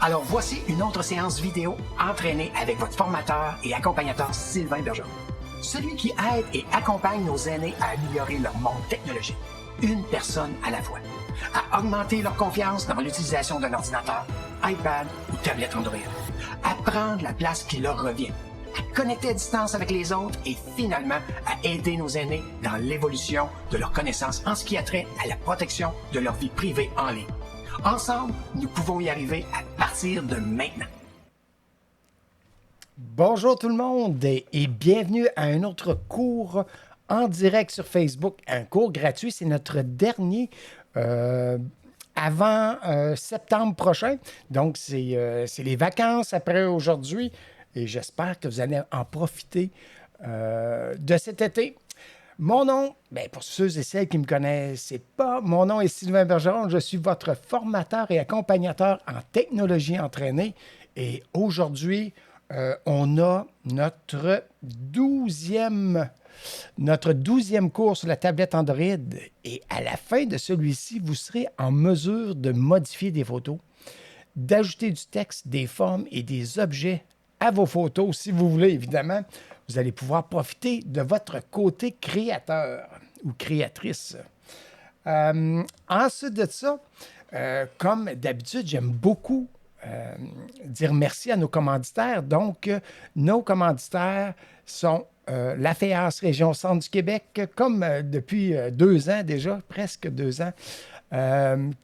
Alors voici une autre séance vidéo entraînée avec votre formateur et accompagnateur Sylvain Bergeron. Celui qui aide et accompagne nos aînés à améliorer leur monde technologique, une personne à la fois, à augmenter leur confiance dans l'utilisation d'un ordinateur, iPad ou tablette Android, à prendre la place qui leur revient, à connecter à distance avec les autres et finalement à aider nos aînés dans l'évolution de leurs connaissances en ce qui a trait à la protection de leur vie privée en ligne. Ensemble, nous pouvons y arriver à partir de maintenant. Bonjour tout le monde et bienvenue à un autre cours en direct sur Facebook. Un cours gratuit, c'est notre dernier avant septembre prochain. Donc, c'est les vacances après aujourd'hui et j'espère que vous allez en profiter de cet été. Mon nom, pour ceux et celles qui ne me connaissent pas, mon nom est Sylvain Bergeron. Je suis votre formateur et accompagnateur en technologie entraînée. Et aujourd'hui, on a notre 12e cours sur la tablette Android. Et à la fin de celui-ci, vous serez en mesure de modifier des photos, d'ajouter du texte, des formes et des objets à vos photos, si vous voulez, évidemment. Vous allez pouvoir profiter de votre côté créateur ou créatrice. Ensuite de ça, comme d'habitude, j'aime beaucoup dire merci à nos commanditaires. Donc, nos commanditaires sont la FEAS Région Centre du Québec, comme depuis 2 ans déjà, presque 2 ans,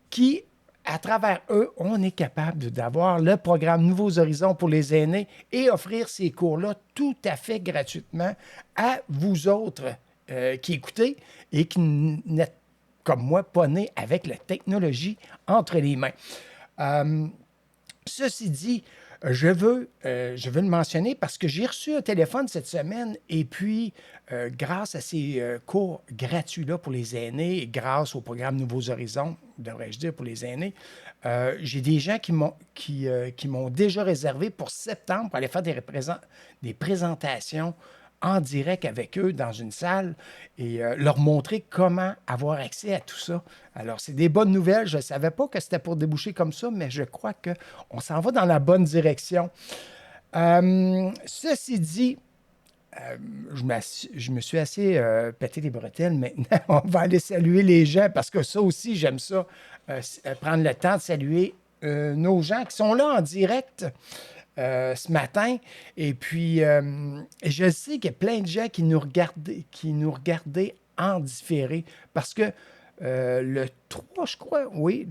qui, à travers eux, on est capable d'avoir le programme Nouveaux Horizons pour les aînés et offrir ces cours-là tout à fait gratuitement à vous autres qui écoutez et qui n'êtes, comme moi, pas nés avec la technologie entre les mains. Ceci dit, je veux le mentionner parce que j'ai reçu un téléphone cette semaine et puis, grâce à ces cours gratuits-là pour les aînés et grâce au programme Nouveaux Horizons, devrais-je dire, pour les aînés, j'ai des gens qui m'ont déjà réservé pour septembre pour aller faire des présentations en direct avec eux dans une salle et leur montrer comment avoir accès à tout ça. Alors, c'est des bonnes nouvelles. Je ne savais pas que c'était pour déboucher comme ça, mais je crois qu'on s'en va dans la bonne direction. Ceci dit, je me suis assez pété les bretelles. Maintenant, on va aller saluer les gens parce que ça aussi, j'aime ça, prendre le temps de saluer nos gens qui sont là en direct ce matin. Et puis, je sais qu'il y a plein de gens qui nous regardaient en différé parce que le 3, je crois, oui,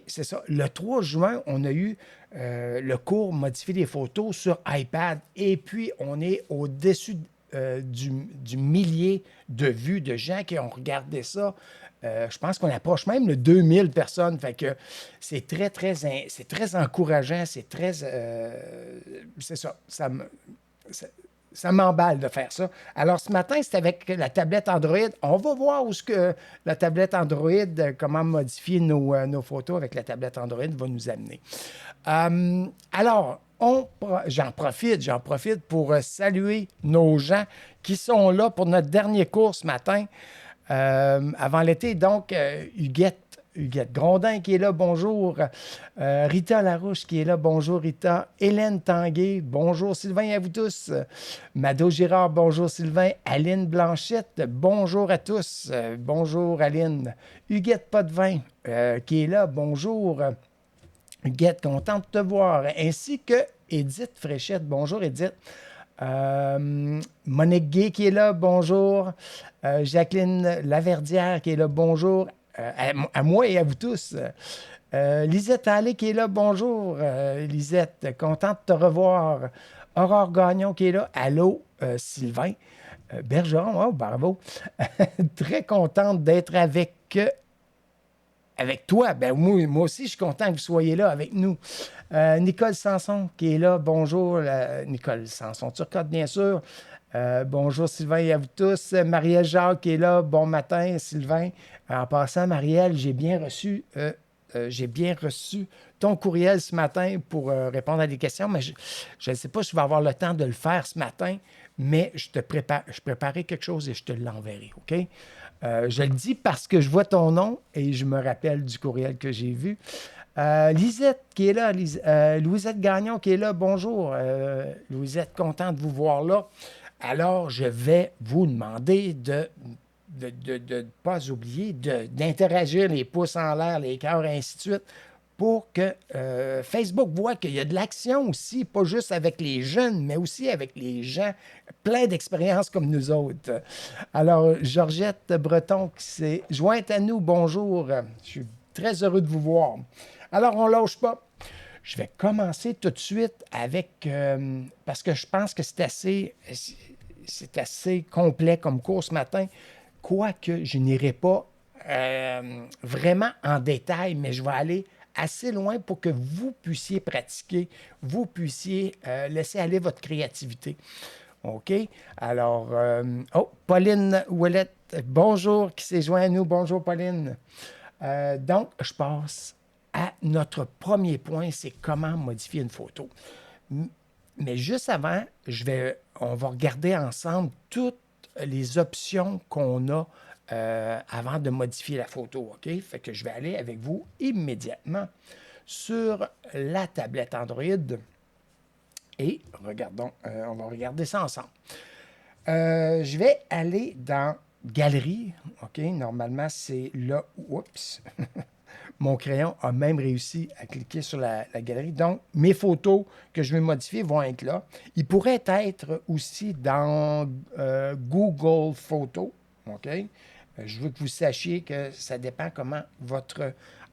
c'est ça. Le 3 juin, on a eu le cours Modifier les photos sur iPad. Et puis, on est au-dessus du millier de vues de gens qui ont regardé ça. Je pense qu'on approche même le 2000 personnes. Fait que c'est c'est très encourageant. C'est très... c'est ça. Ça m'emballe de faire ça. Alors, ce matin, c'est avec la tablette Android. On va voir où ce que la tablette Android, comment modifier nos photos avec la tablette Android va nous amener. Alors, j'en profite pour saluer nos gens qui sont là pour notre dernier cours ce matin, avant l'été. Donc, Huguette Grondin qui est là, bonjour. Rita Larouche qui est là, bonjour Rita. Hélène Tanguay, bonjour Sylvain à vous tous. Mado Girard, bonjour Sylvain. Aline Blanchette, bonjour à tous. Bonjour Aline. Huguette Potvin qui est là, bonjour. Huguette, contente de te voir. Ainsi que Édith Fréchette, bonjour Édith. Monique Gay qui est là, bonjour. Jacqueline Laverdière qui est là, bonjour. À moi et à vous tous. Lisette Allé qui est là, bonjour. Lisette, contente de te revoir. Aurore Gagnon qui est là, allô, Sylvain. Bergeron, oh, bravo. Très contente d'être avec toi. Ben, moi aussi, je suis content que vous soyez là avec nous. Nicole Sanson qui est là, bonjour. Nicole Sanson Turcotte, bien sûr. Bonjour Sylvain et à vous tous. Marielle Jacques qui est là, bon matin Sylvain. En passant, Marielle, j'ai bien reçu ton courriel ce matin pour répondre à des questions, mais je ne sais pas si je vais avoir le temps de le faire ce matin, mais je préparais quelque chose et je te l'enverrai, OK? Je le dis parce que je vois ton nom et je me rappelle du courriel que j'ai vu. Lisette qui est là, Louisette Gagnon qui est là, bonjour. Louisette, content de vous voir là. Alors, je vais vous demander de ne pas oublier d'interagir, les pouces en l'air, les cœurs, et ainsi de suite, pour que Facebook voit qu'il y a de l'action aussi, pas juste avec les jeunes, mais aussi avec les gens plein d'expériences comme nous autres. Alors, Georgette Breton qui s'est jointe à nous, bonjour. Je suis très heureux de vous voir. Alors, on ne lâche pas. Je vais commencer tout de suite avec, parce que je pense que c'est assez complet comme cours ce matin, quoique je n'irai pas vraiment en détail, mais je vais aller assez loin pour que vous puissiez pratiquer, vous puissiez laisser aller votre créativité. OK? Alors, Pauline Ouellette, bonjour, qui s'est joint à nous. Bonjour, Pauline. Donc, je passe à notre premier point, c'est comment modifier une photo. Mais juste avant, on va regarder ensemble toutes les options qu'on a avant de modifier la photo, OK? Fait que je vais aller avec vous immédiatement sur la tablette Android et regardons, on va regarder ça ensemble. Je vais aller dans Galerie, OK? Normalement, c'est là. Oups! Mon crayon a même réussi à cliquer sur la galerie. Donc, mes photos que je vais modifier vont être là. Ils pourraient être aussi dans Google Photos. OK? Je veux que vous sachiez que ça dépend comment votre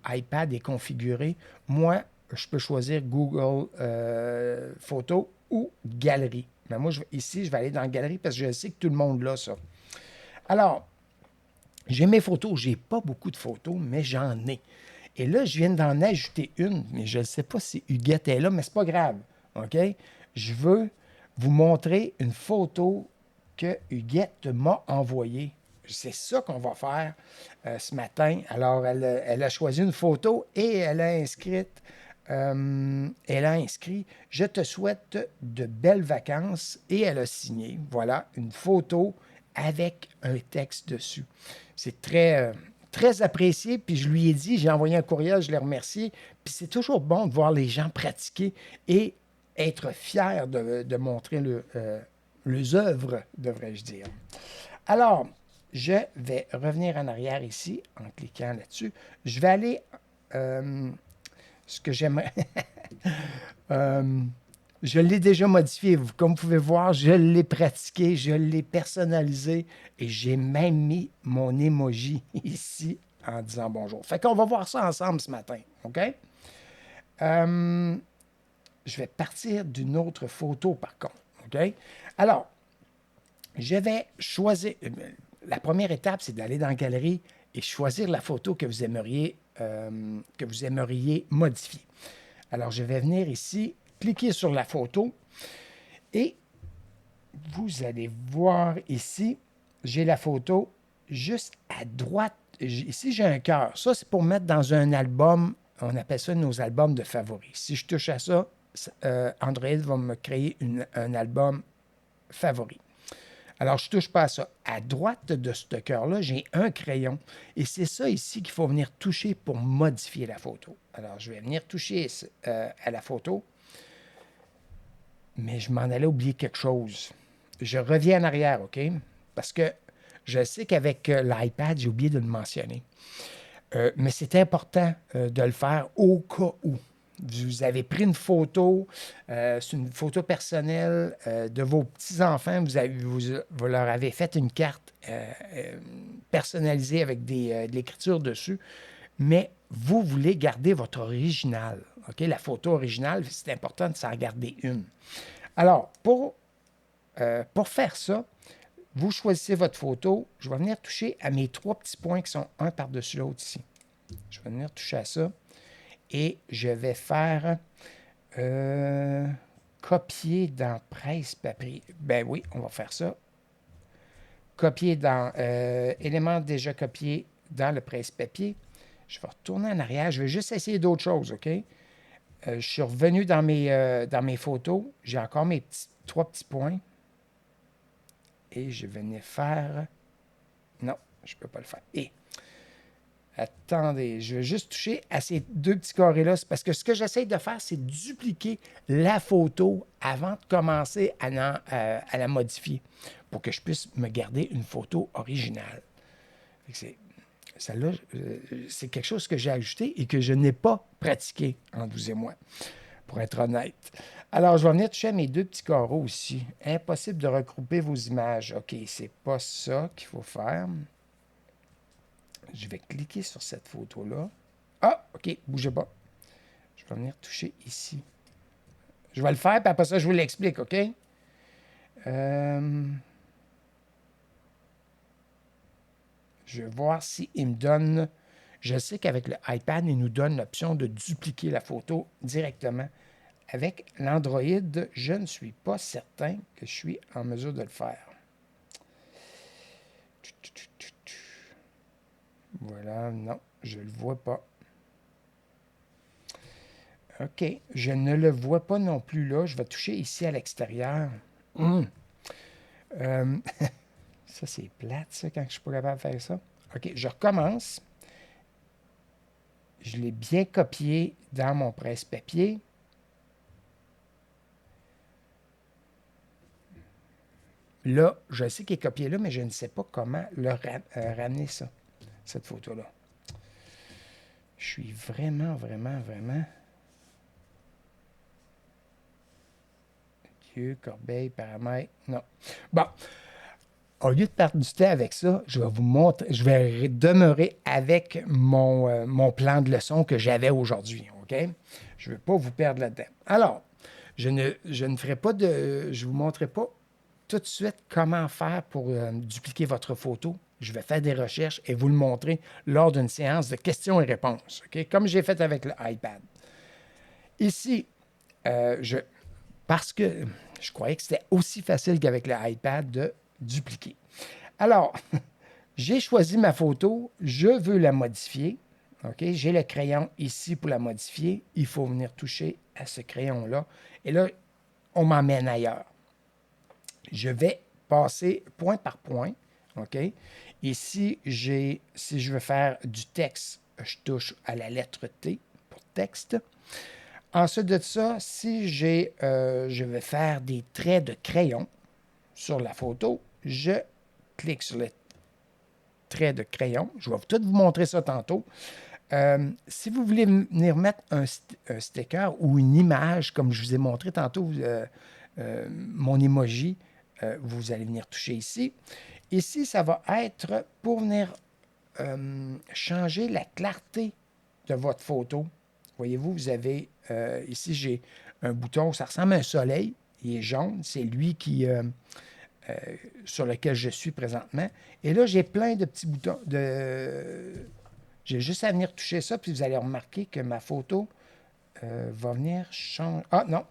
iPad est configuré. Moi, je peux choisir Google Photos ou Galerie. Mais moi, ici, je vais aller dans Galerie parce que je sais que tout le monde l'a, ça. Alors, j'ai mes photos. Je n'ai pas beaucoup de photos, mais j'en ai. Et là, je viens d'en ajouter une, mais je ne sais pas si Huguette est là, mais ce n'est pas grave. OK? Je veux vous montrer une photo que Huguette m'a envoyée. C'est ça qu'on va faire ce matin. Alors, elle a choisi une photo et elle a inscrit « Je te souhaite de belles vacances » et elle a signé. Voilà, une photo avec un texte dessus. C'est très apprécié, puis je lui ai dit, j'ai envoyé un courriel, je l'ai remercié, puis c'est toujours bon de voir les gens pratiquer et être fiers de montrer leurs œuvres, devrais-je dire. Alors, je vais revenir en arrière ici, en cliquant là-dessus. Je vais aller, ce que j'aimerais... Je l'ai déjà modifié. Comme vous pouvez voir, je l'ai pratiqué, je l'ai personnalisé et j'ai même mis mon emoji ici en disant bonjour. Fait qu'on va voir ça ensemble ce matin, OK? Je vais partir d'une autre photo par contre, OK? Alors, je vais choisir... La première étape, c'est d'aller dans la galerie et choisir la photo que vous aimeriez modifier. Alors, je vais venir ici, cliquer sur la photo et vous allez voir ici, j'ai la photo juste à droite. Ici, j'ai un cœur. Ça, c'est pour mettre dans un album. On appelle ça nos albums de favoris. Si je touche à ça, Android va me créer un album favori. Alors, je ne touche pas à ça. À droite de ce cœur-là, j'ai un crayon. Et c'est ça ici qu'il faut venir toucher pour modifier la photo. Alors, je vais venir toucher à la photo. Mais je m'en allais oublier quelque chose. Je reviens en arrière, OK? Parce que je sais qu'avec l'iPad, j'ai oublié de le mentionner. Mais c'est important de le faire au cas où. Vous avez pris une photo, c'est une photo personnelle de vos petits-enfants, vous leur avez fait une carte personnalisée avec de l'écriture dessus, mais vous voulez garder votre original. OK? La photo originale, c'est important de s'en garder une. Alors, pour faire ça, vous choisissez votre photo. Je vais venir toucher à mes 3 petits points qui sont un par-dessus l'autre ici. Je vais venir toucher à ça. Et je vais faire copier dans presse-papier. Ben oui, on va faire ça. Copier dans éléments déjà copiés dans le presse-papier. Je vais retourner en arrière. Je vais juste essayer d'autres choses, OK? Je suis revenu dans mes photos. J'ai encore mes 3 petits points. Et je vais venir faire... Non, je ne peux pas le faire. Et... Attendez, je vais juste toucher à ces 2 petits carrés-là. Parce que ce que j'essaie de faire, c'est dupliquer la photo avant de commencer à la modifier pour que je puisse me garder une photo originale. Celle-là, c'est quelque chose que j'ai ajouté et que je n'ai pas pratiqué entre vous et moi, pour être honnête. Alors, je vais venir toucher à mes 2 petits carreaux aussi. Impossible de regrouper vos images. OK, c'est pas ça qu'il faut faire. Je vais cliquer sur cette photo-là. Ah, OK, bougez pas. Je vais venir toucher ici. Je vais le faire, puis après ça, je vous l'explique, OK? Je vais voir s'il me donne... Je sais qu'avec le iPad, il nous donne l'option de dupliquer la photo directement. Avec l'Android, je ne suis pas certain que je suis en mesure de le faire. Voilà, non, je ne le vois pas. OK, je ne le vois pas non plus là. Je vais toucher ici à l'extérieur. Ça, c'est plate, ça, quand je ne suis pas capable de faire ça. OK, je recommence. Je l'ai bien copié dans mon presse-papier. Là, je sais qu'il est copié là, mais je ne sais pas comment le ramener ça, cette photo-là. Je suis vraiment... Dieu, corbeille, paramètres, non. Bon, au lieu de perdre du temps avec ça, je vais vous montrer, je vais demeurer avec mon plan de leçon que j'avais aujourd'hui, OK? Je ne veux pas vous perdre là-dedans. Alors, je ne ferai pas je ne vous montrerai pas tout de suite comment faire pour dupliquer votre photo. Je vais faire des recherches et vous le montrer lors d'une séance de questions et réponses, OK? Comme j'ai fait avec l'iPad. Ici, parce que je croyais que c'était aussi facile qu'avec l'iPad de dupliquer. Alors, j'ai choisi ma photo, je veux la modifier. OK? J'ai le crayon ici pour la modifier. Il faut venir toucher à ce crayon-là. Et là, on m'emmène ailleurs. Je vais passer point par point. OK? Ici, si je veux faire du texte, je touche à la lettre T pour texte. Ensuite de ça, si je vais faire des traits de crayon sur la photo, je clique sur les traits de crayon. Je vais tout vous montrer ça tantôt. Si vous voulez venir mettre un sticker ou une image, comme je vous ai montré tantôt, mon emoji, vous allez venir toucher ici. Ici, ça va être pour venir changer la clarté de votre photo. Voyez-vous, vous avez, ici, j'ai un bouton, ça ressemble à un soleil, il est jaune, c'est lui qui, sur lequel je suis présentement. Et là, j'ai plein de petits boutons, j'ai juste à venir toucher ça, puis vous allez remarquer que ma photo va venir changer. Ah non!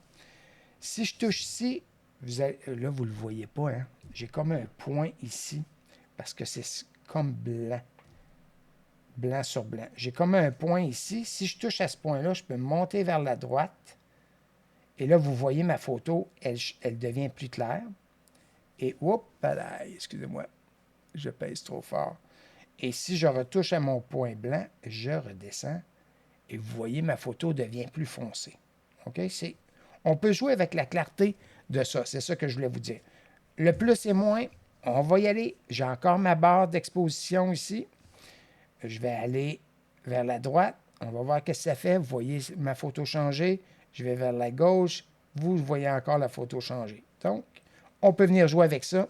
Si je touche ici, là, vous ne le voyez pas, hein? J'ai comme un point ici, parce que c'est comme blanc. Blanc sur blanc. J'ai comme un point ici. Si je touche à ce point-là, je peux monter vers la droite. Et là, vous voyez ma photo, elle devient plus claire. Et, oups, excusez-moi, je pèse trop fort. Et si je retouche à mon point blanc, je redescends et vous voyez, ma photo devient plus foncée. OK? On peut jouer avec la clarté de ça. C'est ça que je voulais vous dire. Le plus et moins, on va y aller. J'ai encore ma barre d'exposition ici. Je vais aller vers la droite. On va voir ce que ça fait. Vous voyez ma photo changer. Je vais vers la gauche. Vous voyez encore la photo changer. Donc, on peut venir jouer avec ça.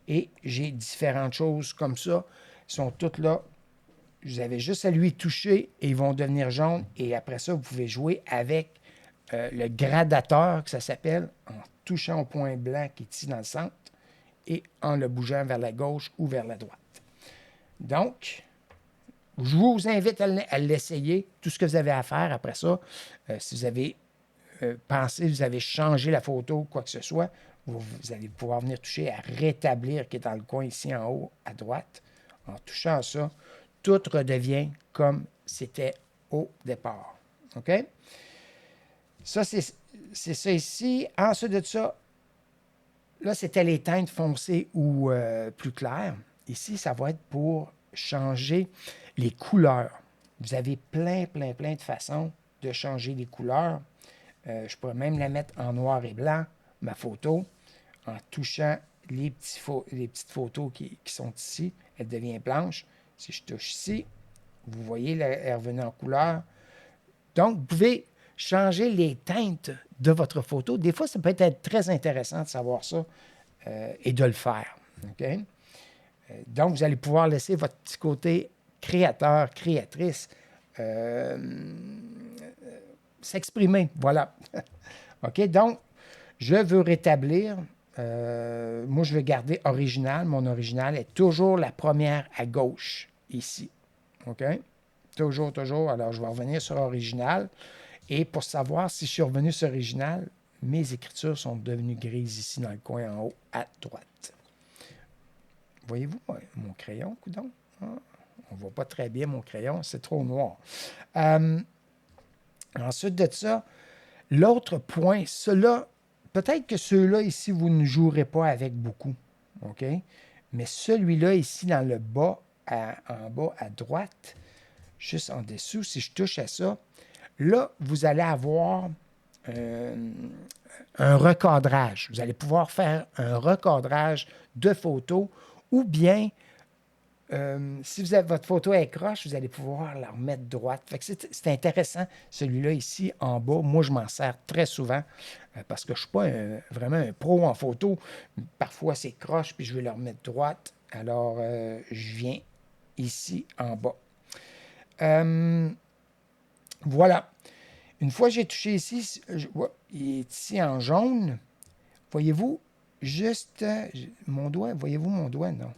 Et j'ai différentes choses comme ça. Ils sont toutes là. Vous avez juste à lui toucher et ils vont devenir jaunes. Et après ça, vous pouvez jouer avec le gradateur, que ça s'appelle, en touchant au point blanc qui est ici dans le centre et en le bougeant vers la gauche ou vers la droite. Donc, je vous invite à l'essayer. Tout ce que vous avez à faire après ça, si vous avez pensé, vous avez changé la photo, quoi que ce soit, vous allez pouvoir venir toucher à rétablir, qui est dans le coin ici en haut à droite. En touchant ça, tout redevient comme c'était au départ. OK? Ça, c'est ça ici. Ensuite de ça, là, c'était les teintes foncées ou plus claires. Ici, ça va être pour changer les couleurs. Vous avez plein de façons de changer les couleurs. Je pourrais même la mettre en noir et blanc, ma photo, en touchant les petites photos qui sont ici. Elle devient blanche. Si je touche ici, vous voyez, elle est revenue en couleur. Donc, vous pouvez changer les teintes de votre photo. Des fois, ça peut être très intéressant de savoir ça et de le faire. Okay? Donc, vous allez pouvoir laisser votre petit côté créateur, créatrice s'exprimer. Voilà. OK? Donc, je veux rétablir. Moi, je veux garder original. Mon original est toujours la première à gauche, ici. OK? Toujours, toujours. Alors, je vais revenir sur original. Et pour savoir si je suis revenu sur original, mes écritures sont devenues grises ici dans le coin en haut à droite. Voyez-vous mon crayon, coudonc? On ne voit pas très bien mon crayon, c'est trop noir. Ensuite de ça, l'autre point, ceux-là, peut-être que ceux-là ici, vous ne jouerez pas avec beaucoup. OK? Mais celui-là ici, dans le bas, en bas à droite, juste en dessous, si je touche à ça, là, vous allez avoir un recadrage. Vous allez pouvoir faire un recadrage de photos ou bien, si votre photo est croche, vous allez pouvoir la remettre droite. Fait que c'est intéressant, celui-là ici en bas. Moi, je m'en sers très souvent parce que je ne suis pas vraiment un pro en photo. Parfois, c'est croche, puis je vais la remettre droite. Alors, je viens ici en bas. Voilà. Une fois que j'ai touché ici, il est ici en jaune. Voyez-vous, juste mon doigt, voyez-vous mon doigt? Non.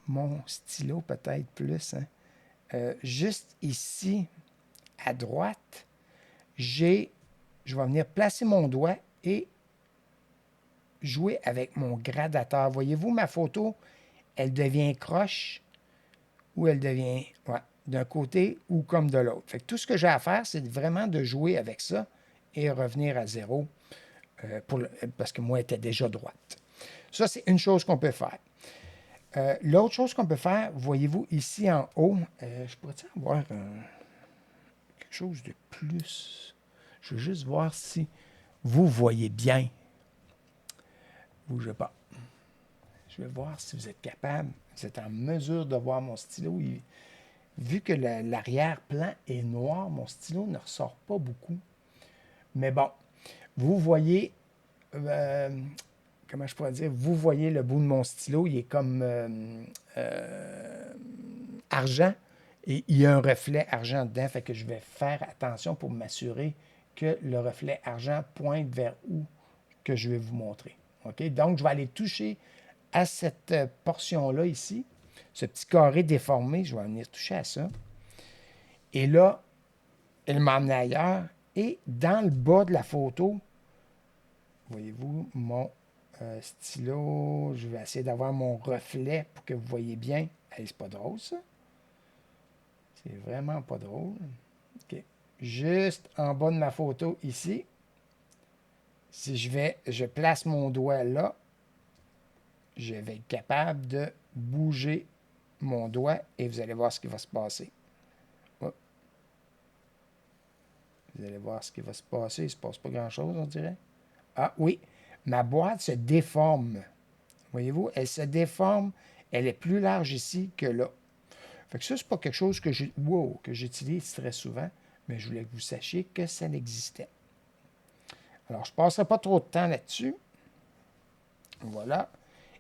Mon stylo peut-être plus. Hein? Juste ici, à droite, je vais venir placer mon doigt et jouer avec mon gradateur. Voyez-vous, ma photo, elle devient croche ou elle devient d'un côté ou comme de l'autre. Fait que tout ce que j'ai à faire, c'est vraiment de jouer avec ça et revenir à zéro parce que moi, elle était déjà droite. Ça, c'est une chose qu'on peut faire. L'autre chose qu'on peut faire, voyez-vous, ici en haut, je pourrais avoir quelque chose de plus. Je veux juste voir si vous voyez bien. Bougez pas. Je vais voir si vous êtes capable, vous êtes en mesure de voir mon stylo. Il vu que l'arrière-plan est noir, mon stylo ne ressort pas beaucoup. Mais bon, vous voyez, comment je pourrais dire, vous voyez le bout de mon stylo, il est comme argent et il y a un reflet argent dedans, fait que je vais faire attention pour m'assurer que le reflet argent pointe vers où que je vais vous montrer. OK? Donc, je vais aller toucher à cette portion-là ici, ce petit carré déformé, je vais venir toucher à ça. Et là, elle m'a emmené ailleurs. Et dans le bas de la photo, voyez-vous mon stylo, je vais essayer d'avoir mon reflet pour que vous voyez bien. Hey, c'est pas drôle, ça. C'est vraiment pas drôle. OK. Juste en bas de ma photo ici, si je place mon doigt là, je vais être capable de bouger mon doigt et vous allez voir ce qui va se passer. Hop. Vous allez voir ce qui va se passer. Il ne se passe pas grand-chose, on dirait. Ah oui, ma boîte se déforme. Voyez-vous, elle se déforme. Elle est plus large ici que là. Fait que ça, c'est pas quelque chose que j'utilise très souvent, mais je voulais que vous sachiez que ça existait. Alors, je ne passerai pas trop de temps là-dessus. Voilà.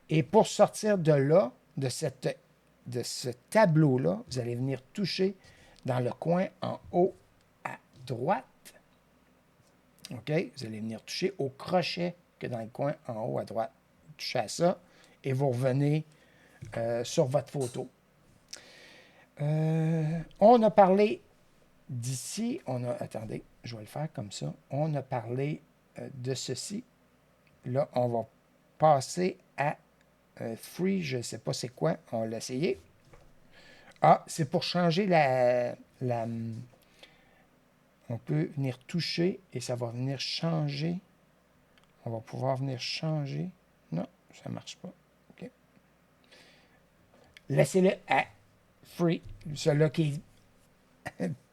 Et pour sortir de là, de ce tableau-là, vous allez venir toucher dans le coin en haut à droite. OK? Vous allez venir toucher au crochet que dans le coin en haut à droite. Touchez à ça et vous revenez sur votre photo. On a parlé d'ici, attendez, je vais le faire comme ça. On a parlé de ceci. Là, on va passer à Free, je ne sais pas c'est quoi. On l'a essayé. Ah, c'est pour changer on peut venir toucher et ça va venir changer. On va pouvoir venir changer. Non, ça ne marche pas. OK. Laissez-le à Free, celui-là qui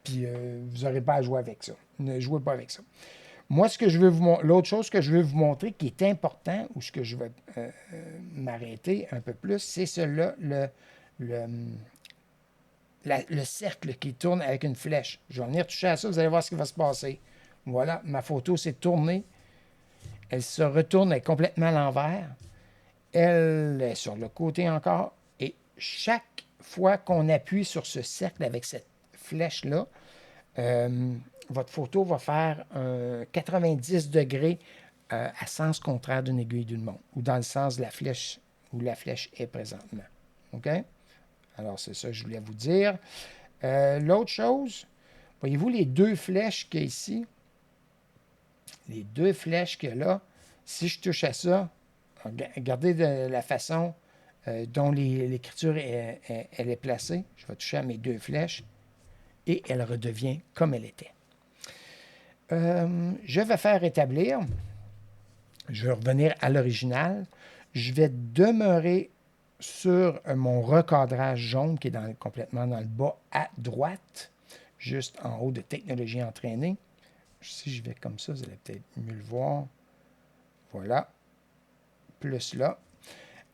puis vous n'aurez pas à jouer avec ça. Ne jouez pas avec ça. Moi, l'autre chose que je veux vous montrer qui est important, ou ce que je vais m'arrêter un peu plus, c'est celui-là, le cercle qui tourne avec une flèche. Je vais venir toucher à ça, vous allez voir ce qui va se passer. Voilà, ma photo s'est tournée. Elle se retourne, elle est complètement à l'envers. Elle est sur le côté encore. Et chaque fois qu'on appuie sur ce cercle avec cette flèche-là, votre photo va faire un 90 degrés à sens contraire d'une aiguille d'une montre, ou dans le sens de la flèche où la flèche est présentement. OK? Alors, c'est ça que je voulais vous dire. L'autre chose, voyez-vous les deux flèches qu'il y a ici? Les deux flèches qu'il y a là, si je touche à ça, regardez la façon dont l'écriture elle est placée. Je vais toucher à mes deux flèches et elle redevient comme elle était. Je vais faire établir. Je vais revenir à l'original. Je vais demeurer sur mon recadrage jaune qui est complètement dans le bas à droite, juste en haut de Technologie entraînée. Si je vais comme ça, vous allez peut-être mieux le voir. Voilà. Plus là.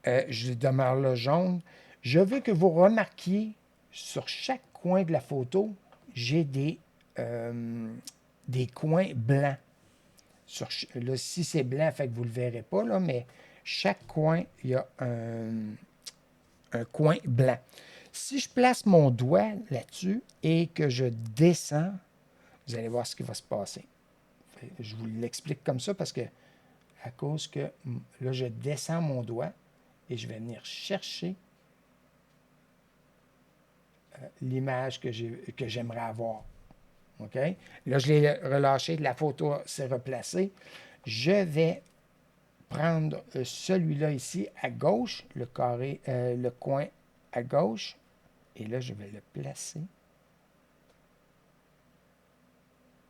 Je demeure là jaune. Je veux que vous remarquiez sur chaque coin de la photo, j'ai des coins blancs. Là, si c'est blanc, fait que vous ne le verrez pas, là, mais chaque coin, il y a un coin blanc. Si je place mon doigt là-dessus et que je descends, vous allez voir ce qui va se passer. Je vous l'explique comme ça parce que, à cause que là, je descends mon doigt et je vais venir chercher l'image que j'aimerais avoir. OK? Là, je l'ai relâché, la photo s'est replacée. Je vais prendre celui-là ici à gauche, le carré, le coin à gauche, et là, je vais le placer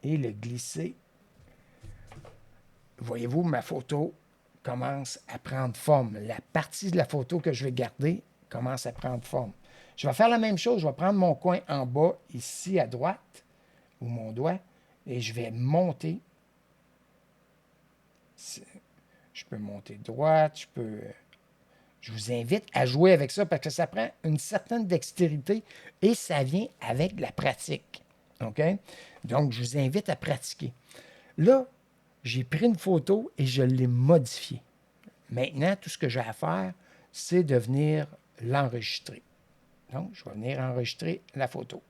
et le glisser. Voyez-vous, ma photo commence à prendre forme. La partie de la photo que je vais garder commence à prendre forme. Je vais faire la même chose. Je vais prendre mon coin en bas, ici à droite, ou mon doigt, et je vais monter. Je peux monter droite, je Je vous invite à jouer avec ça parce que ça prend une certaine dextérité et ça vient avec la pratique. OK? Donc, je vous invite à pratiquer. Là, j'ai pris une photo et je l'ai modifiée. Maintenant, tout ce que j'ai à faire, c'est de venir l'enregistrer. Donc, je vais venir enregistrer la photo.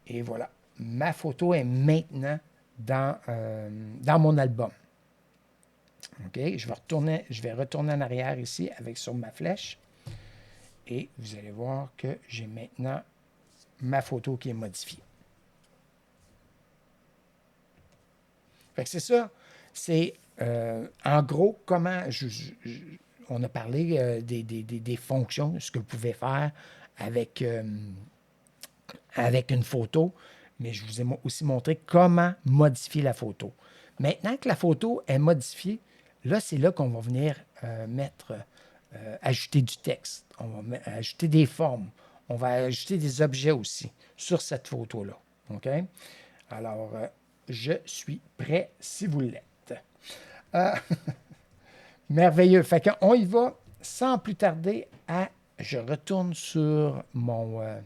Et voilà. Ma photo est maintenant dans mon album. OK? Je vais retourner en arrière ici avec sur ma flèche. Et vous allez voir que j'ai maintenant ma photo qui est modifiée. Fait que c'est ça. C'est en gros comment on a parlé des fonctions, de ce que vous pouvez faire avec, avec une photo, mais je vous ai aussi montré comment modifier la photo. Maintenant que la photo est modifiée, là, c'est là qu'on va venir ajouter du texte. On va ajouter des formes. On va ajouter des objets aussi sur cette photo-là. OK? Alors, je suis prêt si vous l'êtes. Merveilleux. Fait qu'on y va sans plus tarder je retourne sur ma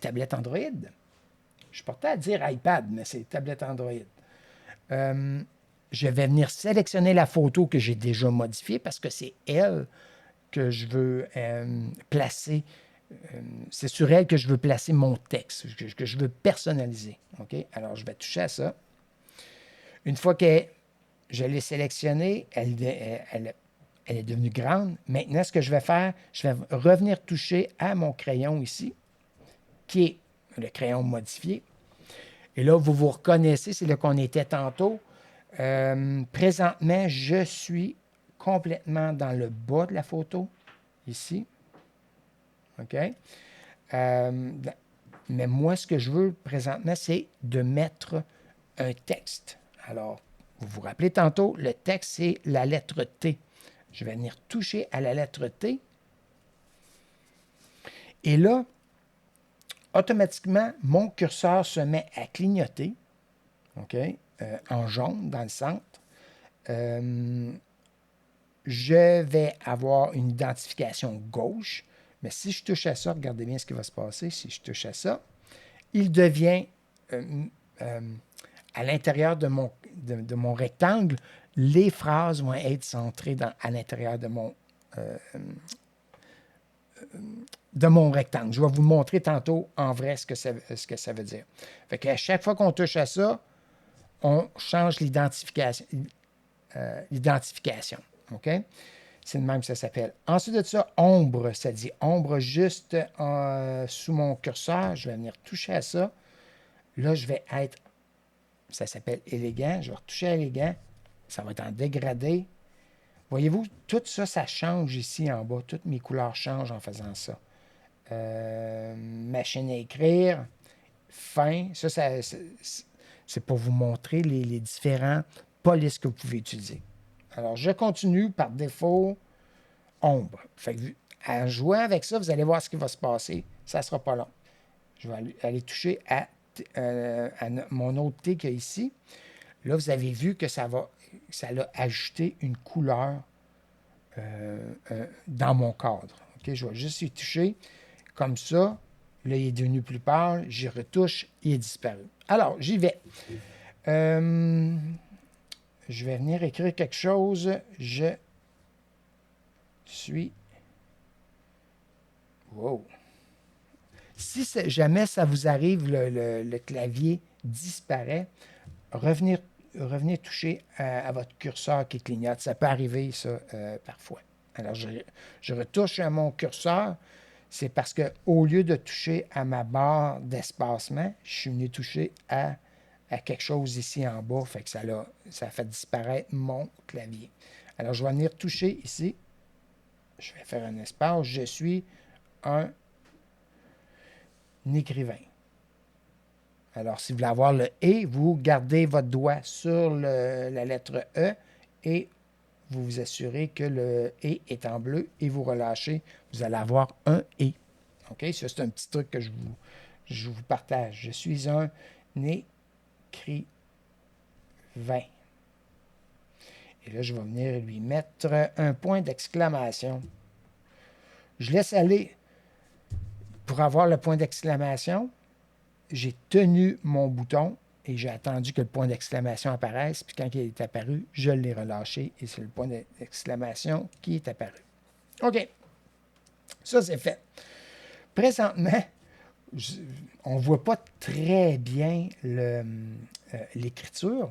tablette Android. Je portais à dire iPad, mais c'est tablette Android. Je vais venir sélectionner la photo que j'ai déjà modifiée parce que c'est elle que je veux placer. C'est sur elle que je veux placer mon texte, que je veux personnaliser. OK? Alors, je vais toucher à ça. Une fois que je l'ai sélectionnée, elle est devenue grande. Maintenant, ce que je vais faire, je vais revenir toucher à mon crayon ici, qui est le crayon modifié. Et là, vous vous reconnaissez, c'est là qu'on était tantôt. Présentement, je suis complètement dans le bas de la photo, ici. OK? Mais moi, ce que je veux présentement, c'est de mettre un texte. Alors, vous vous rappelez tantôt, le texte, c'est la lettre T. Je vais venir toucher à la lettre T. Et là, automatiquement, mon curseur se met à clignoter, OK, en jaune dans le centre. Je vais avoir une identification gauche, mais si je touche à ça, regardez bien ce qui va se passer. Si je touche à ça, il devient à l'intérieur de mon rectangle, les phrases vont être centrées à l'intérieur de mon rectangle. Je vais vous montrer tantôt en vrai ce que ça veut dire. Fait qu'à chaque fois qu'on touche à ça, on change l'identification. OK? C'est le même que ça s'appelle. Ensuite de ça, ombre, ça dit ombre juste sous mon curseur. Je vais venir toucher à ça. Là, je vais être, ça s'appelle élégant. Je vais retoucher à élégant. Ça va être en dégradé. Voyez-vous, tout ça, ça change ici en bas. Toutes mes couleurs changent en faisant ça. Machine à écrire, fin. Ça c'est pour vous montrer les différents polices que vous pouvez utiliser. Alors, je continue par défaut, ombre. Fait que, en jouant avec ça, vous allez voir ce qui va se passer. Ça ne sera pas long. Je vais aller toucher à mon autre T qu'il y a ici. Là, vous avez vu que ça l'a ajouté une couleur dans mon cadre. Okay? Je vais juste y toucher. Comme ça, là, il est devenu plus pâle. J'y retouche, il est disparu. Alors, j'y vais. Je vais venir écrire quelque chose. Je suis... Wow! Si jamais ça vous arrive, le clavier disparaît, revenez toucher à votre curseur qui clignote. Ça peut arriver, ça, parfois. Alors, je retouche à mon curseur. C'est parce qu'au lieu de toucher à ma barre d'espacement, je suis venu toucher à quelque chose ici en bas. Fait que ça a fait disparaître mon clavier. Alors, je vais venir toucher ici. Je vais faire un espace. Je suis un écrivain. Alors, si vous voulez avoir le « et », vous gardez votre doigt sur la lettre « e » et vous vous assurez que le « et » est en bleu et vous relâchez. Vous allez avoir un « et ». OK? Ça, c'est un petit truc que je vous partage. Je suis un écrivain. Et là, je vais venir lui mettre un point d'exclamation. Je laisse aller pour avoir le point d'exclamation. J'ai tenu mon bouton et j'ai attendu que le point d'exclamation apparaisse. Puis quand il est apparu, je l'ai relâché et c'est le point d'exclamation qui est apparu. OK. Ça, c'est fait. Présentement, on ne voit pas très bien l'écriture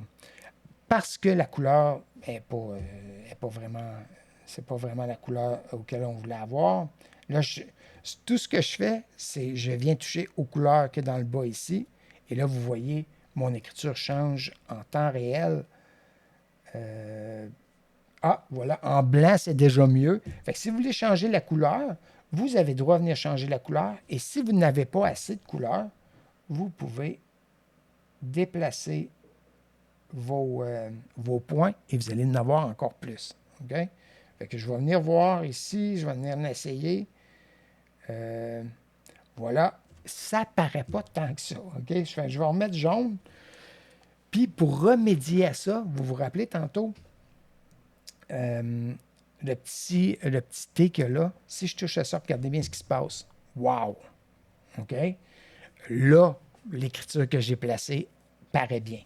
parce que la couleur n'est pas vraiment, c'est pas vraiment la couleur auquel on voulait avoir. Là, tout ce que je fais, c'est je viens toucher aux couleurs que dans le bas ici. Et là, vous voyez, mon écriture change en temps réel. Voilà, en blanc, c'est déjà mieux. Fait que si vous voulez changer la couleur, vous avez droit à venir changer la couleur. Et si vous n'avez pas assez de couleur, vous pouvez déplacer vos points et vous allez en avoir encore plus. OK? Fait que je vais venir voir ici, je vais venir l'essayer. Voilà, ça ne paraît pas tant que ça. OK? Je vais remettre jaune. Puis pour remédier à ça, vous vous rappelez tantôt, le petit T qu'il y a là, si je touche à ça, regardez bien ce qui se passe. Wow! OK? Là, l'écriture que j'ai placée paraît bien.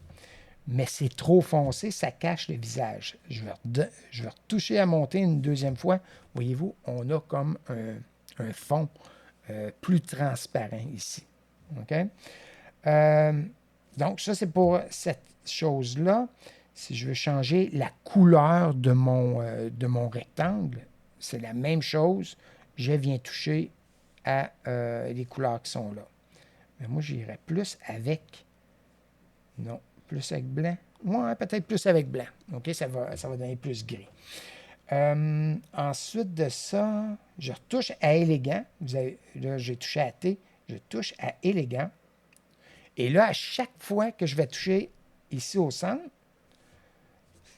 Mais c'est trop foncé, ça cache le visage. Je vais retoucher à monter une deuxième fois. Voyez-vous, on a comme un fond plus transparent ici. OK? Donc, ça, c'est pour cette chose-là. Si je veux changer la couleur de mon rectangle, c'est la même chose. Je viens toucher à les couleurs qui sont là. Mais moi, j'irais plus avec... Non, plus avec blanc. Ouais, peut-être plus avec blanc. OK, ça va donner plus gris. Ensuite de ça, je retouche à élégant. Là, j'ai touché à T. Je touche à élégant. Et là, à chaque fois que je vais toucher ici au centre,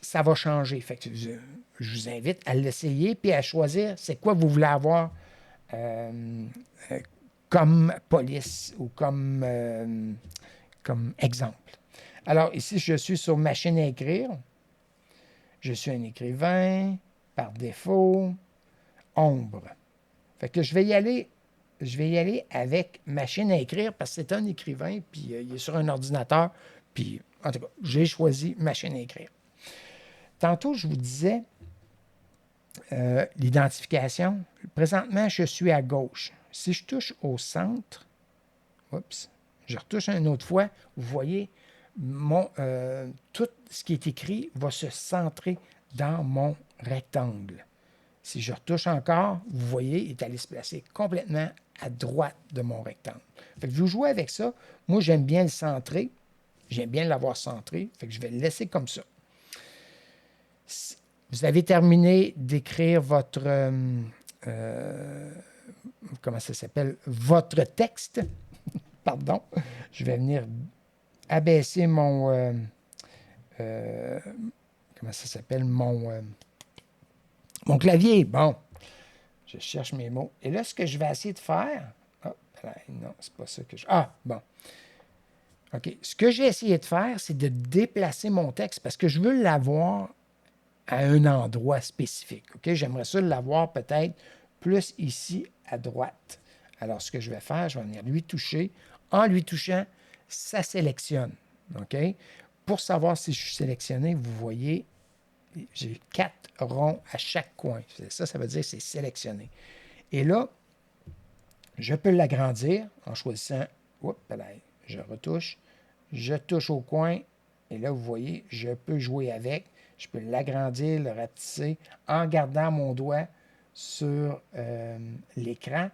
ça va changer. Fait que je vous invite à l'essayer puis à choisir c'est quoi vous voulez avoir comme police ou comme exemple. Alors, ici, je suis sur machine à écrire. Je suis un écrivain, par défaut, ombre. Fait que je vais y aller avec machine à écrire parce que c'est un écrivain, puis il est sur un ordinateur. Puis, en tout cas, j'ai choisi machine à écrire. Tantôt, je vous disais l'identification. Présentement, je suis à gauche. Si je touche au centre, je retouche une autre fois, vous voyez, tout ce qui est écrit va se centrer dans mon rectangle. Si je retouche encore, vous voyez, il est allé se placer complètement à droite de mon rectangle. Fait que vous jouez avec ça. Moi, j'aime bien le centrer. J'aime bien l'avoir centré. Fait que je vais le laisser comme ça. Vous avez terminé d'écrire votre... comment ça s'appelle? Votre texte. Pardon. Je vais venir abaisser mon... comment ça s'appelle? Mon clavier. Bon. Je cherche mes mots. Et là, ce que je vais essayer de faire... non, c'est pas ça que je... bon. OK. Ce que j'ai essayé de faire, c'est de déplacer mon texte parce que je veux l'avoir à un endroit spécifique. OK? J'aimerais ça l'avoir peut-être plus ici à droite. Alors, ce que je vais faire, je vais venir lui toucher. En lui touchant, ça sélectionne. OK? Pour savoir si je suis sélectionné, vous voyez, j'ai 4 ronds à chaque coin. Ça veut dire que c'est sélectionné. Et là, je peux l'agrandir en choisissant, je retouche, je touche au coin, et là, vous voyez, je peux jouer avec. Je peux l'agrandir, le rapetisser en gardant mon doigt sur l'écran.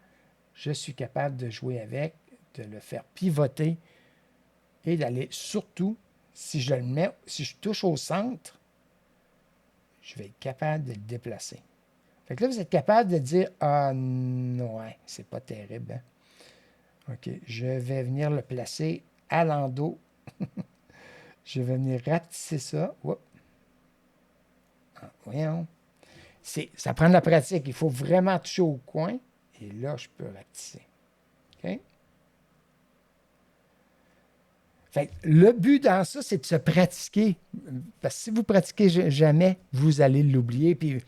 Je suis capable de jouer avec, de le faire pivoter et d'aller surtout, si je touche au centre, je vais être capable de le déplacer. Fait que là, vous êtes capable de dire « Ah non, c'est pas terrible. Hein? » OK, je vais venir le placer à l'endos. Je vais venir rapetisser ça. Voyons. Ça prend de la pratique. Il faut vraiment toucher au coin. Et là, je peux rapetisser. OK? Fait que le but dans ça, c'est de se pratiquer. Parce que si vous pratiquez jamais, vous allez l'oublier, puis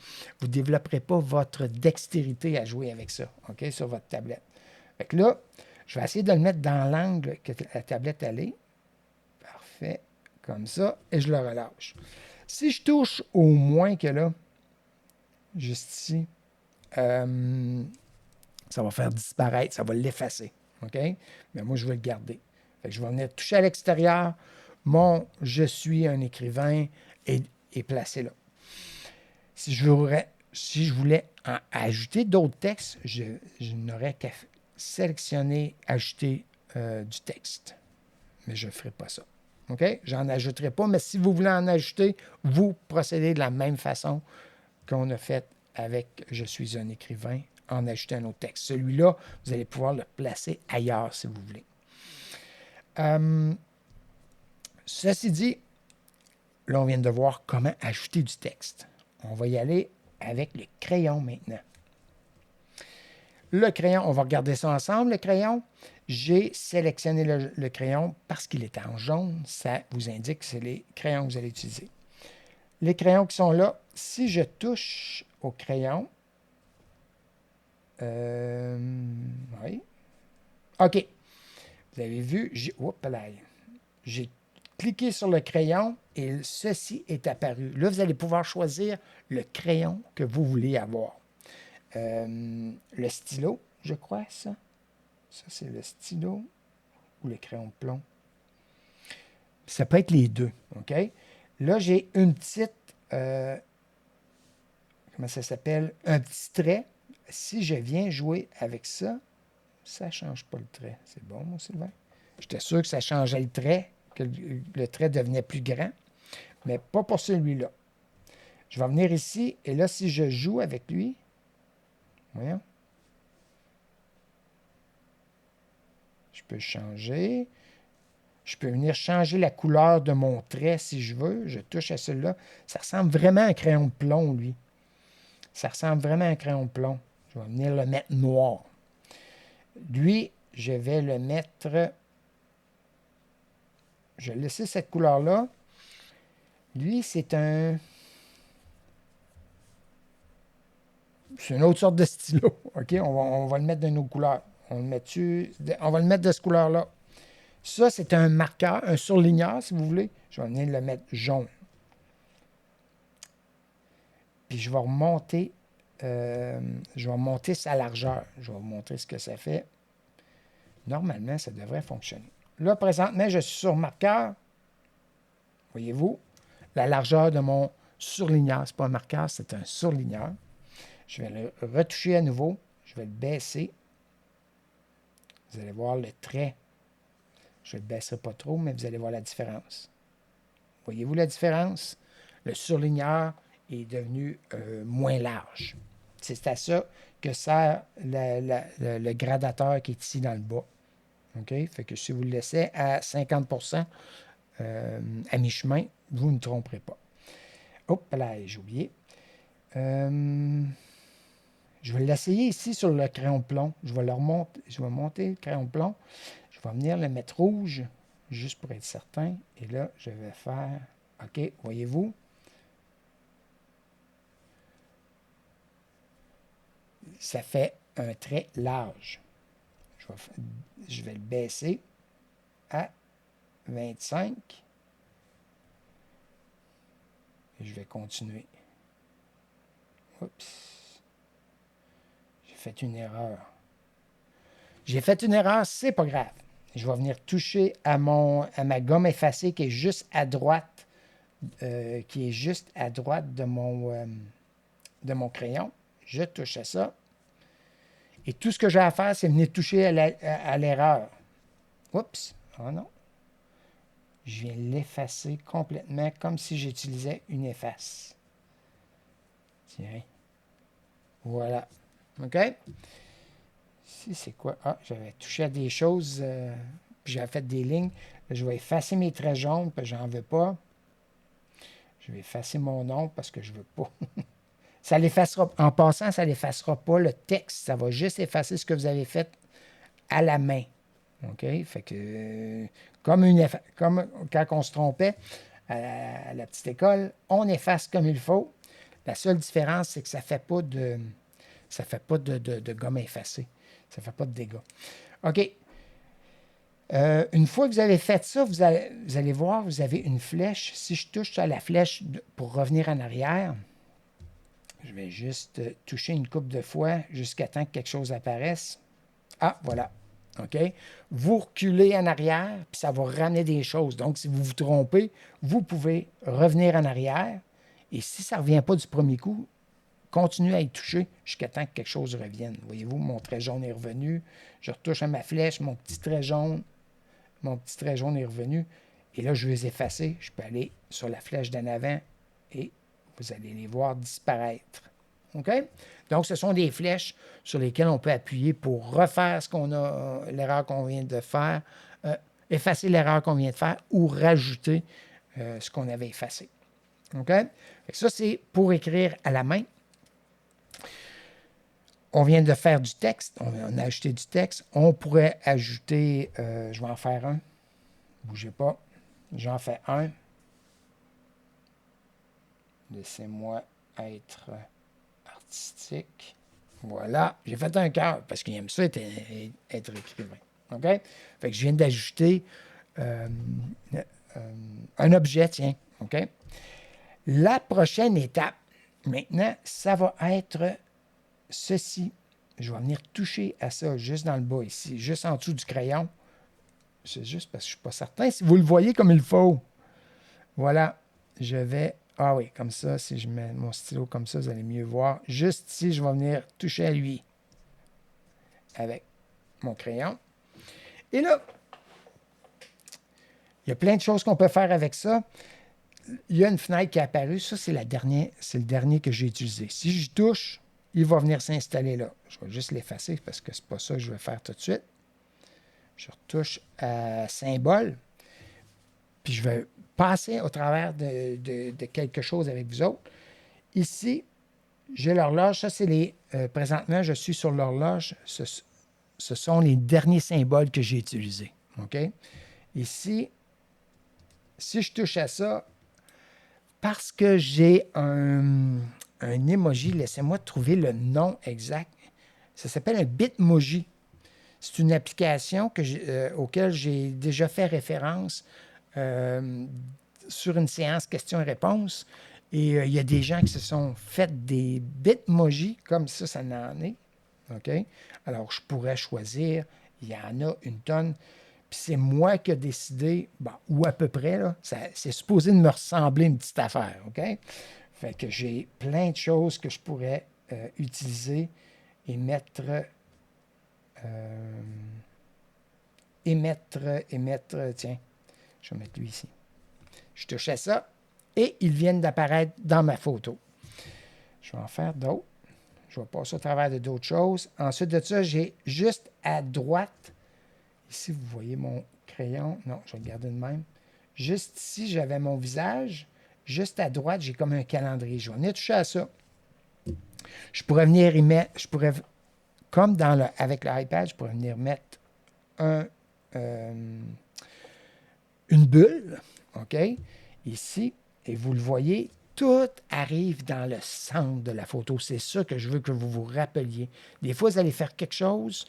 vous ne développerez pas votre dextérité à jouer avec ça, OK, sur votre tablette. Fait que là, je vais essayer de le mettre dans l'angle que la tablette allait. Parfait. Comme ça, et je le relâche. Si je touche au moins que là, juste ici, ça va faire disparaître, ça va l'effacer. OK? Mais moi, je vais le garder. Fait que je vais venir toucher à l'extérieur. Mon je suis un écrivain est placé là. Si je voulais ajouter d'autres textes, je n'aurais qu'à sélectionner ajouter du texte. Mais je ne ferai pas ça. OK? J'en ajouterai pas, mais si vous voulez en ajouter, vous procédez de la même façon qu'on a fait avec Je suis un écrivain en ajoutant un autre texte. Celui-là, vous allez pouvoir le placer ailleurs si vous voulez. Ceci dit, là, on vient de voir comment ajouter du texte. On va y aller avec le crayon maintenant. Le crayon, on va regarder ça ensemble. Le crayon, j'ai sélectionné le crayon parce qu'il est en jaune. Ça vous indique que c'est les crayons que vous allez utiliser. Les crayons qui sont là, si je touche au crayon, oui. OK. Vous avez vu, j'ai cliqué sur le crayon et ceci est apparu. Là, vous allez pouvoir choisir le crayon que vous voulez avoir. Le stylo, je crois, ça. Ça, c'est le stylo ou le crayon de plomb. Ça peut être les deux, OK? Là, j'ai une petite... comment ça s'appelle? Un petit trait. Si je viens jouer avec ça, ça ne change pas le trait. C'est bon, mon Sylvain? J'étais sûr que ça changeait le trait, que le trait devenait plus grand, mais pas pour celui-là. Je vais venir ici, et là, si je joue avec lui, voyons, je peux changer. Je peux venir changer la couleur de mon trait si je veux. Je touche à celui-là. Ça ressemble vraiment à un crayon de plomb, lui. Ça ressemble vraiment à un crayon de plomb. Je vais venir le mettre noir. Lui, je vais le mettre... Je vais laisser cette couleur-là. Lui, c'est un... C'est une autre sorte de stylo. OK? On va le mettre d'une autre couleur. On va le mettre de cette couleur-là. Ça, c'est un marqueur, un surligneur, si vous voulez. Je vais venir le mettre jaune. Puis je vais remonter sa largeur. Je vais vous montrer ce que ça fait. Normalement, ça devrait fonctionner. Là, présentement, je suis sur marqueur. Voyez-vous, la largeur de mon surligneur. Ce n'est pas un marqueur, c'est un surligneur. Je vais le retoucher à nouveau. Je vais le baisser. Vous allez voir le trait. Je ne le baisserai pas trop, mais vous allez voir la différence. Voyez-vous la différence? Le surligneur est devenu moins large. C'est à ça que sert le gradateur qui est ici dans le bas. OK? Fait que si vous le laissez à 50% à mi-chemin, vous ne tromperez pas. Hop là, j'ai oublié. Je vais l'essayer ici sur le crayon de plomb. Je vais monter le crayon de plomb. Je vais venir le mettre rouge, juste pour être certain. Et là, je vais faire... OK, voyez-vous? Ça fait un trait large. Je vais le baisser à 25. Et je vais continuer. Oups. J'ai fait une erreur. C'est pas grave. Je vais venir toucher à ma gomme effacée qui est juste à droite, de mon crayon. Je touche à ça. Et tout ce que j'ai à faire, c'est venir toucher à l'erreur. Oups. Oh non. Je viens l'effacer complètement comme si j'utilisais une efface. Tiens. Voilà. OK? Ici, c'est quoi? Ah, j'avais touché à des choses, puis j'avais fait des lignes. Là, je vais effacer mes traits jaunes, puis j'en veux pas. Je vais effacer mon nom parce que je veux pas. Ça l'effacera. En passant, ça l'effacera pas le texte. Ça va juste effacer ce que vous avez fait à la main. OK? Fait que, comme quand on se trompait à la petite école, on efface comme il faut. La seule différence, c'est que ça ne fait pas de gomme effacée. Ça ne fait pas de dégâts. OK. Une fois que vous avez fait ça, vous allez voir, vous avez une flèche. Si je touche à la flèche pour revenir en arrière, je vais juste toucher une couple de fois jusqu'à temps que quelque chose apparaisse. Ah, voilà. OK? Vous reculez en arrière, puis ça va ramener des choses. Donc, si vous vous trompez, vous pouvez revenir en arrière. Et si ça ne revient pas du premier coup, continuez à y toucher jusqu'à temps que quelque chose revienne. Voyez-vous, mon trait jaune est revenu. Je retouche à ma flèche, mon petit trait jaune est revenu. Et là, je vais les effacer. Je peux aller sur la flèche d'en avant et vous allez les voir disparaître. OK? Donc, ce sont des flèches sur lesquelles on peut appuyer pour refaire l'erreur qu'on vient de faire, effacer l'erreur qu'on vient de faire ou rajouter ce qu'on avait effacé. OK? Ça, c'est pour écrire à la main. On vient de faire du texte. On a ajouté du texte. On pourrait ajouter, je vais en faire un. Bougez pas. J'en fais un. Laissez-moi être artistique. Voilà. J'ai fait un cœur parce qu'il aime ça être écrivain. OK? Fait que je viens d'ajouter un objet, tiens. OK? La prochaine étape, maintenant, ça va être ceci. Je vais venir toucher à ça juste dans le bas ici, juste en dessous du crayon. C'est juste parce que je ne suis pas certain si vous le voyez comme il faut. Voilà. Je vais... Ah oui, comme ça, si je mets mon stylo comme ça, vous allez mieux voir. Juste ici, je vais venir toucher à lui avec mon crayon. Et là, il y a plein de choses qu'on peut faire avec ça. Il y a une fenêtre qui est apparue. Ça, c'est le dernier que j'ai utilisé. Si je touche, il va venir s'installer là. Je vais juste l'effacer parce que ce n'est pas ça que je vais faire tout de suite. Je retouche à symbole. Puis je vais passer au travers de quelque chose avec vous autres. Ici, j'ai l'horloge. Ça, c'est les... présentement, je suis sur l'horloge. Ce sont les derniers symboles que j'ai utilisés. OK? Ici, si je touche à ça, parce que j'ai un emoji, laissez-moi trouver le nom exact. Ça s'appelle un Bitmoji. C'est une application auquel j'ai déjà fait référence sur une séance questions-réponses. Et il y a des gens qui se sont fait des Bitmoji, comme ça en est. OK? Alors, je pourrais choisir. Il y en a une tonne. Puis c'est moi qui ai décidé, ou à peu près, là, c'est supposé de me ressembler une petite affaire, OK? Fait que j'ai plein de choses que je pourrais utiliser et mettre, tiens, je vais mettre lui ici. Je touche à ça et ils viennent d'apparaître dans ma photo. Je vais en faire d'autres. Je vais passer au travers de d'autres choses. Ensuite de ça, j'ai juste à droite. Ici, vous voyez mon crayon. Non, je vais le garder de même. Juste ici, j'avais mon visage. Juste à droite, j'ai comme un calendrier. Je vais venir toucher à ça. Je pourrais venir y mettre, comme avec l'iPad, je pourrais venir mettre une bulle. OK? Ici, et vous le voyez, tout arrive dans le centre de la photo. C'est ça que je veux que vous vous rappeliez. Des fois, vous allez faire quelque chose...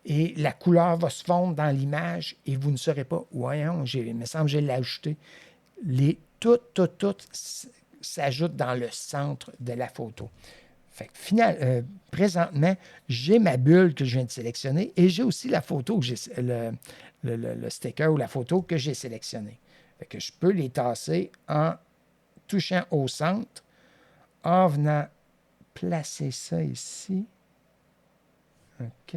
et la couleur va se fondre dans l'image et vous ne saurez pas, voyons, il me semble que je l'ai ajouté. Tout s'ajoute dans le centre de la photo. Fait que présentement, j'ai ma bulle que je viens de sélectionner et j'ai aussi la photo, le sticker ou la photo que j'ai sélectionnée. Fait que je peux les tasser en touchant au centre, en venant placer ça ici. OK.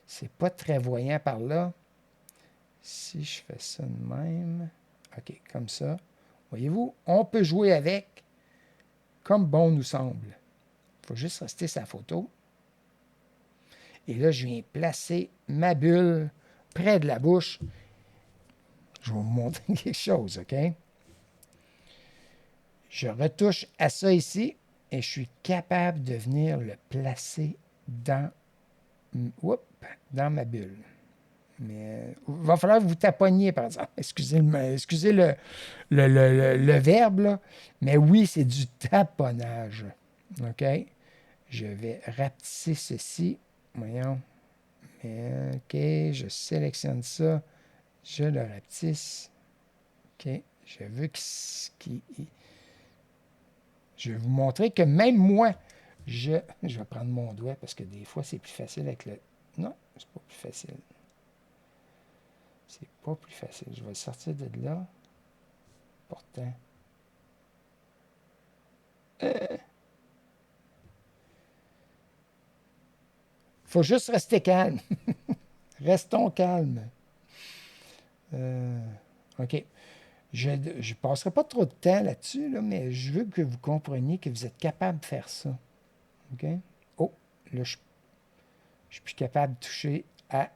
C'est pas très voyant par là. Si je fais ça de même. OK, comme ça. Voyez-vous, on peut jouer avec comme bon nous semble. Il faut juste rester sa photo. Et là, je viens placer ma bulle près de la bouche. Je vais vous montrer quelque chose, OK? Je retouche à ça ici et je suis capable de venir le placer dans ma bulle. Mais il va falloir vous taponnier, par exemple. Excusez le verbe, là. Mais oui, c'est du taponnage. OK? Je vais rapetisser ceci. Voyons. OK, je sélectionne ça. Je le rapetisse. OK, je veux qu'il... Je vais vous montrer que même moi, je vais prendre mon doigt parce que des fois, c'est plus facile avec le... Non, c'est pas plus facile. C'est pas plus facile. Je vais le sortir de là. Pourtant. Faut juste rester calme. Restons calmes. OK. Je ne passerai pas trop de temps là-dessus, là, mais je veux que vous compreniez que vous êtes capable de faire ça. OK? Oh, là, je suis plus capable de toucher à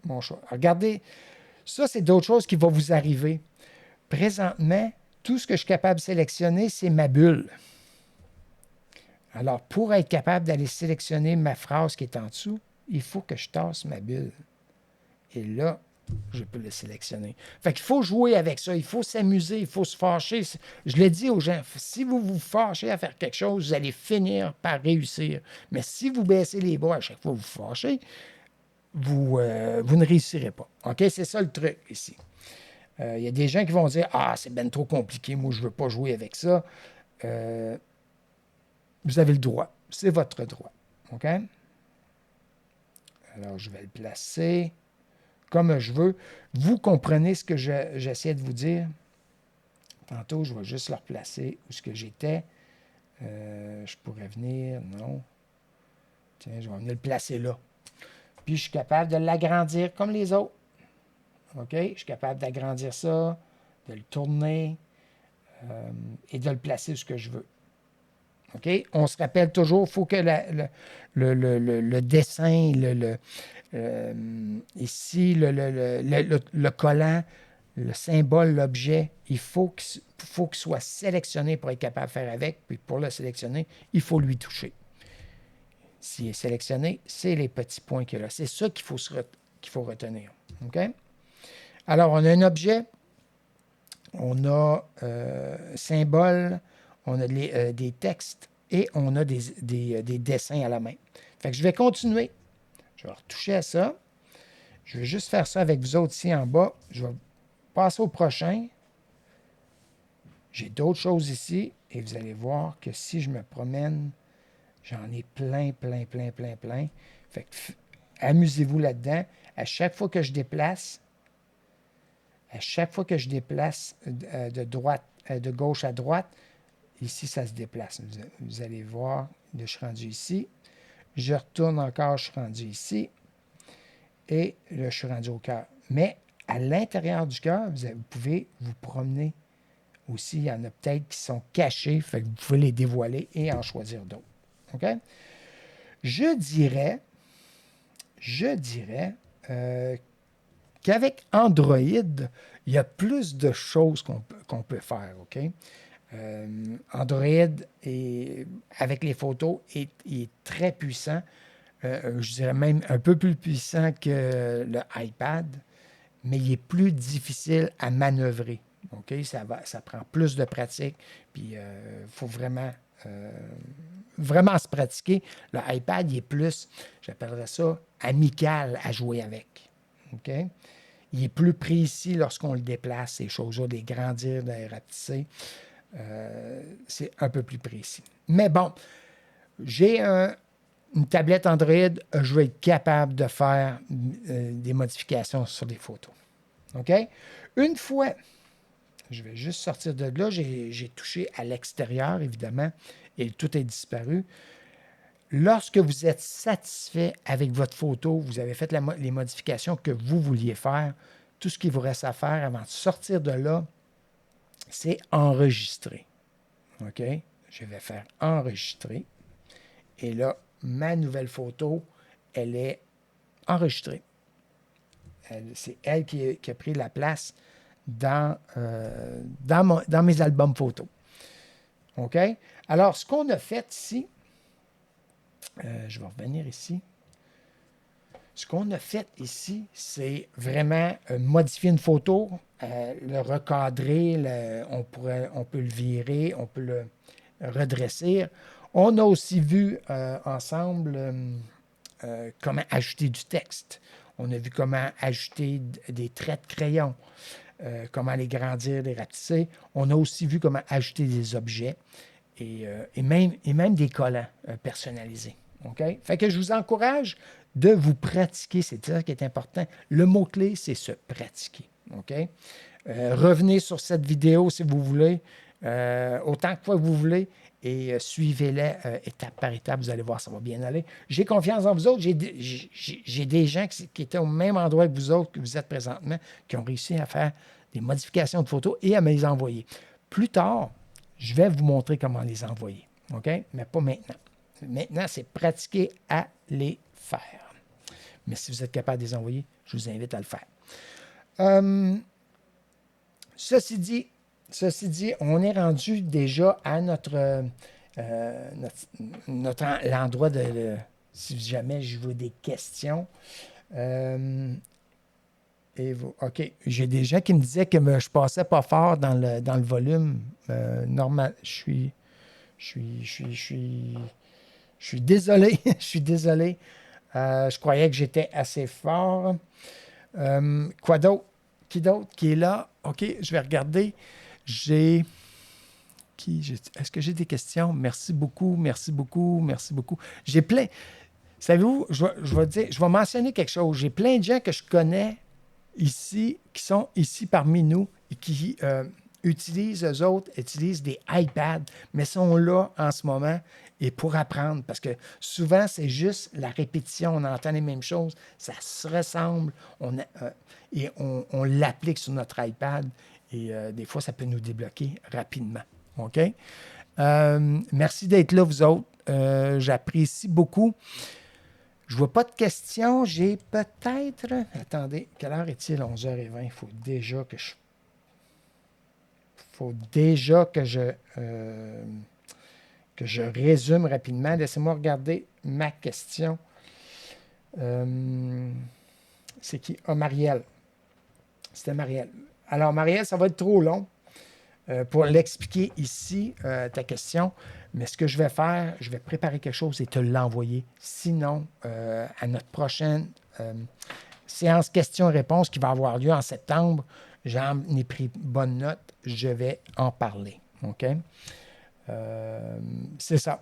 mon choix. Regardez, ça, c'est d'autres choses qui vont vous arriver. Présentement, tout ce que je suis capable de sélectionner, c'est ma bulle. Alors, pour être capable d'aller sélectionner ma phrase qui est en dessous, il faut que je tasse ma bulle. Et là, je peux le sélectionner. Fait qu'il faut jouer avec ça, il faut s'amuser, il faut se fâcher. Je l'ai dit aux gens, si vous vous fâchez à faire quelque chose, vous allez finir par réussir. Mais si vous baissez les bras à chaque fois que vous vous fâchez, vous ne réussirez pas. OK? C'est ça le truc ici. Il y a des gens qui vont dire « Ah, c'est bien trop compliqué, moi je ne veux pas jouer avec ça. Vous avez le droit. C'est votre droit. OK? Alors, je vais le placer comme je veux. Vous comprenez ce que j'essaie de vous dire. Tantôt, je vais juste le replacer où ce que j'étais. Je pourrais venir, non. Tiens, je vais venir le placer là. Puis, je suis capable de l'agrandir comme les autres. OK? Je suis capable d'agrandir ça, de le tourner et de le placer où ce que je veux. OK? On se rappelle toujours, il faut que le dessin, ici, le collant, le symbole, l'objet, il faut qu'il soit sélectionné pour être capable de faire avec. Puis pour le sélectionner, il faut lui toucher. S'il est sélectionné, c'est les petits points qu'il y a là. C'est ça qu'il faut retenir. OK? Alors, on a un objet, on a symbole, on a des textes et on a des dessins à la main. Fait que je vais continuer. Je vais retoucher à ça. Je vais juste faire ça avec vous autres ici en bas. Je vais passer au prochain. J'ai d'autres choses ici et vous allez voir que si je me promène, j'en ai plein. Fait que amusez-vous là-dedans. À chaque fois que je déplace, de gauche à droite, ici, ça se déplace. Vous allez voir, je suis rendu ici. Je retourne encore, je suis rendu ici. Et là, je suis rendu au cœur. Mais à l'intérieur du cœur, vous pouvez vous promener aussi. Il y en a peut-être qui sont cachés, fait que vous pouvez les dévoiler et en choisir d'autres. OK? Je dirais qu'avec Android, il y a plus de choses qu'on peut faire. OK? Android, avec les photos, est très puissant. Je dirais même un peu plus puissant que le iPad, mais il est plus difficile à manœuvrer. OK? Ça prend plus de pratique, puis il faut vraiment se pratiquer. Le iPad, il est plus, j'appellerais ça, amical à jouer avec. OK? Il est plus précis lorsqu'on le déplace, ces choses-là, de les grandir, de les rapetisser. C'est un peu plus précis. Mais bon, j'ai une tablette Android, je vais être capable de faire des modifications sur des photos. OK? Une fois, je vais juste sortir de là, j'ai touché à l'extérieur, évidemment, et tout est disparu. Lorsque vous êtes satisfait avec votre photo, vous avez fait les modifications que vous vouliez faire, tout ce qu'il vous reste à faire avant de sortir de là, c'est enregistrer. OK? Je vais faire enregistrer. Et là, ma nouvelle photo, elle est enregistrée. C'est elle qui a pris la place dans mes albums photos. OK? Alors, ce qu'on a fait ici, je vais revenir ici. Ce qu'on a fait ici, c'est vraiment modifier une photo, le recadrer, on peut le virer, on peut le redresser. On a aussi vu ensemble comment ajouter du texte. On a vu comment ajouter des traits de crayon, comment les grandir, les rapetisser. On a aussi vu comment ajouter des objets et même des collants personnalisés. Okay? Fait que je vous encourage de vous pratiquer, c'est ça qui est important. Le mot-clé, c'est se pratiquer. Okay? Revenez sur cette vidéo si vous voulez, autant que vous voulez, et suivez-les étape par étape. Vous allez voir, ça va bien aller. J'ai confiance en vous autres. J'ai des gens qui étaient au même endroit que vous autres, que vous êtes présentement, qui ont réussi à faire des modifications de photos et à me les envoyer. Plus tard, je vais vous montrer comment les envoyer. OK? Mais pas maintenant. Maintenant, c'est pratiquer à les faire. Mais si vous êtes capable de les envoyer, je vous invite à le faire. Ceci dit, on est rendu déjà à l'endroit de... si jamais je veux des questions. OK. J'ai des gens qui me disaient que je passais pas fort dans le volume. Normal. Je suis désolé. Je suis désolé. Je croyais que j'étais assez fort. Quoi d'autre? Qui d'autre qui est là? OK, je vais regarder. Est-ce que j'ai des questions? Merci beaucoup. J'ai plein. Savez-vous, je vais mentionner quelque chose. J'ai plein de gens que je connais ici, qui sont ici parmi nous et qui utilisent des iPads, mais sont là en ce moment et pour apprendre. Parce que souvent, c'est juste la répétition. On entend les mêmes choses. Ça se ressemble. Et on l'applique sur notre iPad. Et des fois, ça peut nous débloquer rapidement. OK? Merci d'être là, vous autres. J'apprécie beaucoup. Je ne vois pas de questions. J'ai peut-être... Attendez, quelle heure est-il? 11h20. Il faut déjà que je résume rapidement. Laissez-moi regarder ma question. C'est qui? Ah, Marielle. C'était Marielle. Alors, Marielle, ça va être trop long pour l'expliquer ici, ta question. Mais ce que je vais faire, je vais préparer quelque chose et te l'envoyer. Sinon, à notre prochaine séance questions-réponses qui va avoir lieu en septembre, j'en ai pris bonne note, je vais en parler. OK? C'est ça.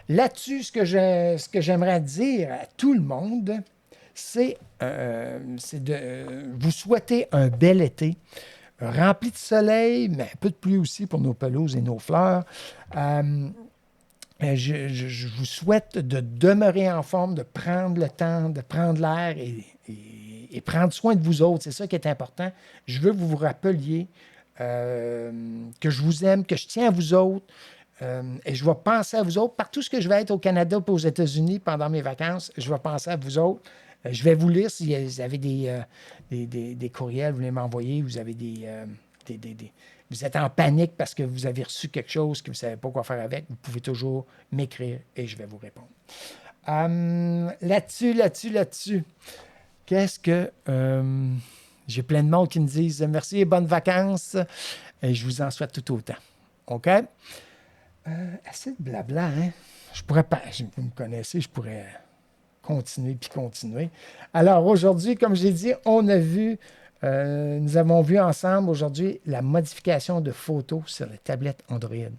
Là-dessus, ce que j'aimerais dire à tout le monde, c'est de vous souhaiter un bel été, rempli de soleil, mais un peu de pluie aussi pour nos pelouses et nos fleurs. Je vous souhaite de demeurer en forme, de prendre le temps, de prendre l'air et prendre soin de vous autres. C'est ça qui est important. Je veux que vous vous rappeliez que je vous aime, que je tiens à vous autres. Et je vais penser à vous autres. Partout ce que je vais être au Canada ou aux États-Unis pendant mes vacances, je vais penser à vous autres. Je vais vous lire si vous avez des courriels, vous voulez m'envoyer, vous avez vous êtes en panique parce que vous avez reçu quelque chose que vous ne savez pas quoi faire avec, vous pouvez toujours m'écrire et je vais vous répondre. Là-dessus, qu'est-ce que... j'ai plein de monde qui me disent merci et bonnes vacances. Et je vous en souhaite tout autant. OK? Assez de blabla, hein? Je pourrais pas... Vous me connaissez, je pourrais continuer. Alors aujourd'hui, comme j'ai dit, nous avons vu ensemble aujourd'hui la modification de photos sur les tablettes Android.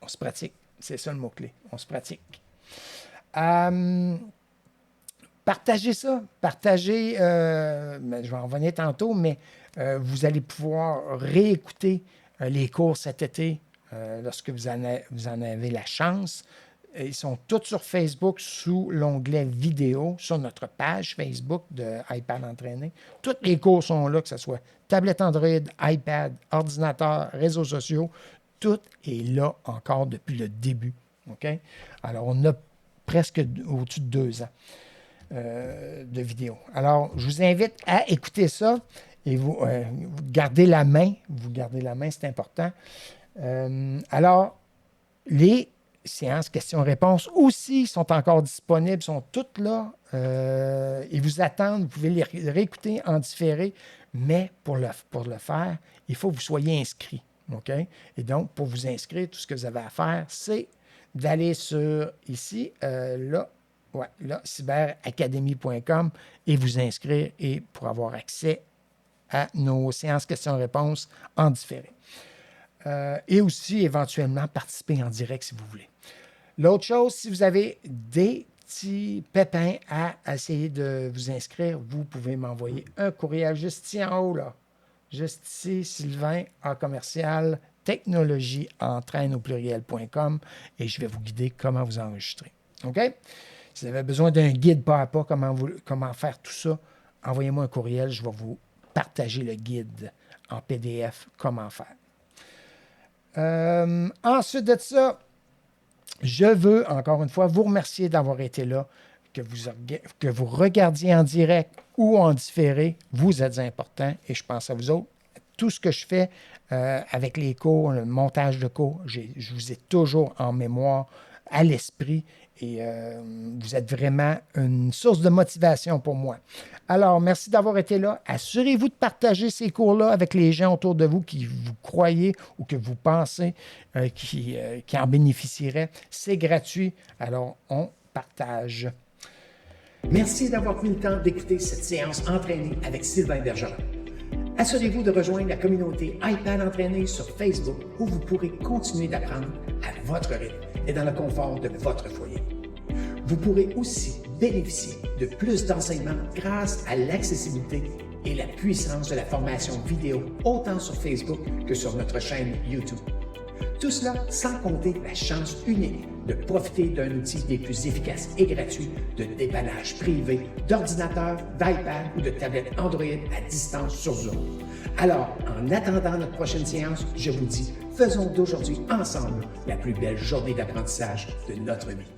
On se pratique. C'est ça le mot-clé. On se pratique. Partagez ça. Partagez. Je vais en revenir tantôt, mais vous allez pouvoir réécouter les cours cet été lorsque vous en avez la chance. Ils sont tous sur Facebook sous l'onglet vidéo, sur notre page Facebook de iPad Entraîné. Tous les cours sont là, que ce soit tablette Android, iPad, ordinateur, réseaux sociaux. Tout est là encore depuis le début. OK? Alors, on a presque au-dessus de 2 ans de vidéos. Alors, je vous invite à écouter ça et vous gardez la main. Vous gardez la main, c'est important. Alors, séances questions-réponses aussi sont encore disponibles, sont toutes là. Ils vous attendent. Vous pouvez les réécouter en différé, mais pour le faire, il faut que vous soyez inscrit. OK? Et donc, pour vous inscrire, tout ce que vous avez à faire, c'est d'aller sur ici, là, cyberacademy.com et vous inscrire et pour avoir accès à nos séances questions-réponses en différé. Et aussi, éventuellement, participer en direct si vous voulez. L'autre chose, si vous avez des petits pépins à essayer de vous inscrire, vous pouvez m'envoyer un courriel juste ici en haut, là. Juste ici, Sylvain, commercial, technologieentraîne au pluriel.com et je vais vous guider comment vous enregistrer. OK? Si vous avez besoin d'un guide pas à pas, comment faire tout ça, envoyez-moi un courriel, je vais vous partager le guide en PDF, comment faire. Ensuite de ça, je veux encore une fois vous remercier d'avoir été là, que vous regardiez en direct ou en différé. Vous êtes importants et je pense à vous autres. Tout ce que je fais avec les cours, le montage de cours, je vous ai toujours en mémoire, à l'esprit et vous êtes vraiment une source de motivation pour moi. Alors, merci d'avoir été là. Assurez-vous de partager ces cours-là avec les gens autour de vous qui vous croyez ou que vous pensez qui en bénéficieraient. C'est gratuit, alors on partage. Merci d'avoir pris le temps d'écouter cette séance entraînée avec Sylvain Bergeron. Assurez-vous de rejoindre la communauté iPad Entraîné sur Facebook où vous pourrez continuer d'apprendre à votre rythme et dans le confort de votre foyer. Vous pourrez aussi bénéficier de plus d'enseignements grâce à l'accessibilité et la puissance de la formation vidéo autant sur Facebook que sur notre chaîne YouTube. Tout cela sans compter la chance unique de profiter d'un outil des plus efficaces et gratuits de dépannage privé d'ordinateurs, d'iPad ou de tablettes Android à distance sur Zoom. Alors, en attendant notre prochaine séance, je vous dis, faisons d'aujourd'hui ensemble la plus belle journée d'apprentissage de notre vie.